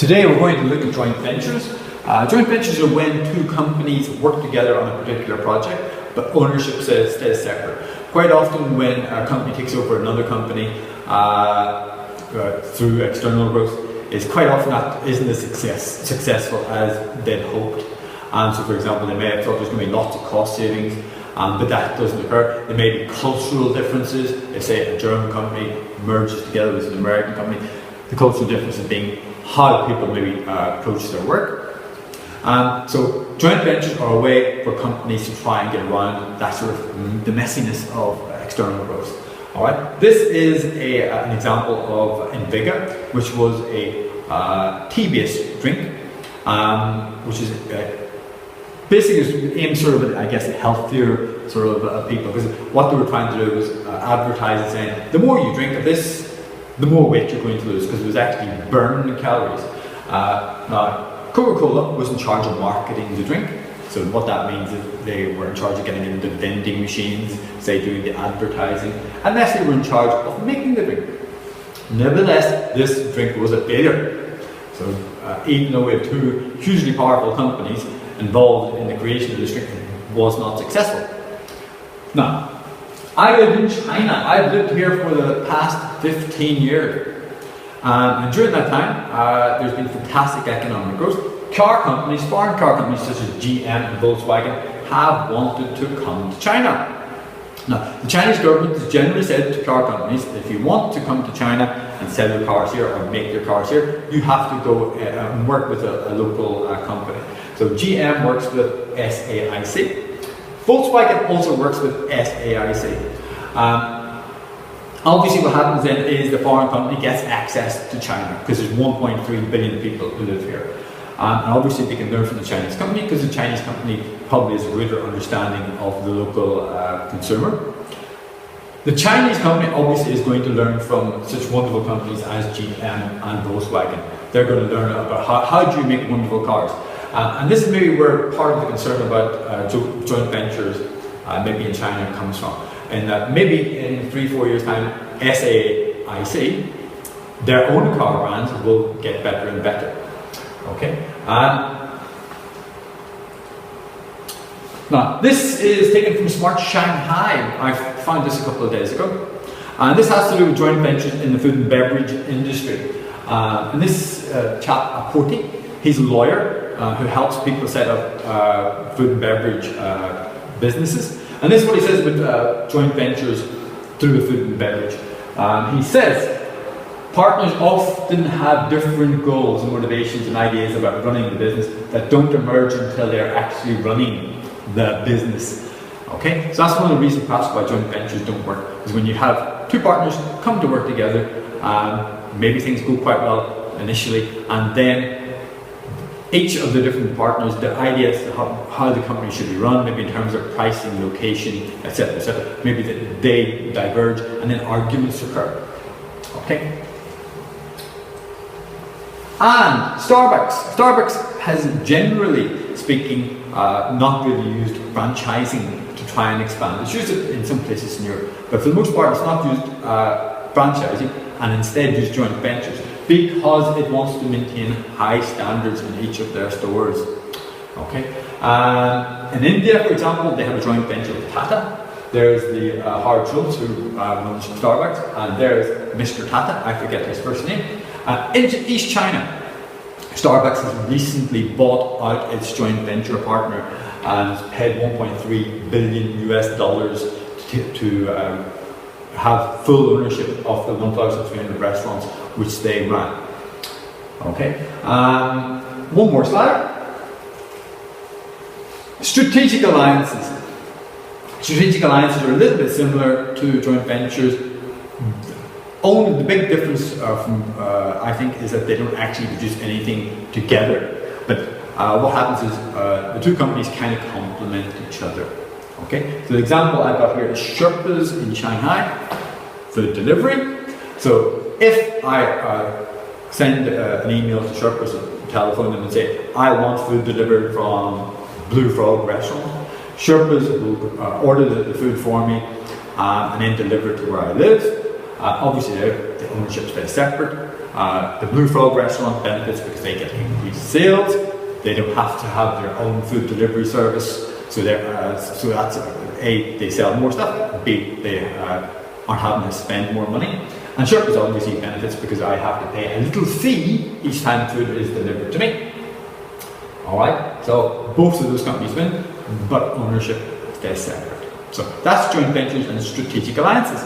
Today we're going to look at joint ventures. Joint ventures are when two companies work together on a particular project, but ownership stays separate. Quite often when a company takes over another company through external growth, isn't as successful as they'd hoped. So for example, they may have thought there's going to be lots of cost savings, but that doesn't occur. There may be cultural differences. If say a German company merges together with an American company, the cultural differences being how people maybe approach their work. So joint ventures are a way for companies to try and get around that sort of the messiness of external growth. All right. This is an example of Enviga, which was a tea-based drink, which is basically aimed sort of at, I guess, healthier sort of people, because what they were trying to do was advertise and saying the more you drink of this, the more weight you're going to lose, because it was actually burning calories. Now, Coca-Cola was in charge of marketing the drink, so what that means is they were in charge of getting into vending machines, say doing the advertising, and Nestle were in charge of making the drink. Nevertheless, this drink was a failure. So even though we have two hugely powerful companies involved in the creation of this drink, it was not successful. Now, I live in China. I've lived here for the past 15 years. And during that time, there's been fantastic economic growth. Car companies, foreign car companies such as GM and Volkswagen have wanted to come to China. Now, the Chinese government has generally said to car companies, if you want to come to China and sell your cars here or make your cars here, you have to go and work with a local company. So GM works with SAIC. Volkswagen also works with SAIC. Obviously what happens then is the foreign company gets access to China, because there's 1.3 billion people who live here. And obviously they can learn from the Chinese company, because the Chinese company probably has a greater understanding of the local consumer. The Chinese company obviously is going to learn from such wonderful companies as GM and Volkswagen. They're going to learn about how do you make wonderful cars. And this is maybe where part of the concern about joint ventures maybe in China comes from. And that maybe in 3-4 years time, SAIC, their own car brands will get better and better. Okay. Now, this is taken from Smart Shanghai. I found this a couple of days ago. And this has to do with joint ventures in the food and beverage industry. And this chap, Apoti, he's a lawyer who helps people set up food and beverage businesses. And this is what he says about joint ventures through the food and beverage. He says, partners often have different goals and motivations and ideas about running the business that don't emerge until they're actually running the business. Okay, so that's one of the reasons perhaps why joint ventures don't work, is when you have two partners come to work together, maybe things go quite well initially, and then each of the different partners, the ideas how the company should be run, maybe in terms of pricing, location, etc., maybe they diverge and then arguments occur. Okay? And Starbucks has, generally speaking, not really used franchising to try and expand. It's used it in some places in Europe, but for the most part it's not used franchising, and instead used joint ventures, because it wants to maintain high standards in each of their stores. Okay. In India, for example, they have a joint venture with Tata. There's the Howard Schultz, who runs Starbucks, and there's Mr. Tata, I forget his first name. In East China, Starbucks has recently bought out its joint venture partner and paid $1.3 billion to have full ownership of the 1,300 restaurants which they ran. Okay. One more slide. Strategic alliances. Strategic alliances are a little bit similar to joint ventures. Only the big difference I think, is that they don't actually produce anything together. But what happens is the two companies kind of complement each other. Okay, so the example I've got here is Sherpas in Shanghai, food delivery. So if I send an email to Sherpas or telephone them and say, I want food delivered from Blue Frog restaurant, Sherpas will order the food for me and then deliver it to where I live. Obviously the ownership stays separate. The Blue Frog restaurant benefits because they get increased sales. They don't have to have their own food delivery service, so that's A, they sell more stuff, B, they aren't having to spend more money. And Sherpas obviously benefits because I have to pay a little fee each time food is delivered to me. Alright, so both of those companies win, but ownership stays separate. So that's joint ventures and strategic alliances.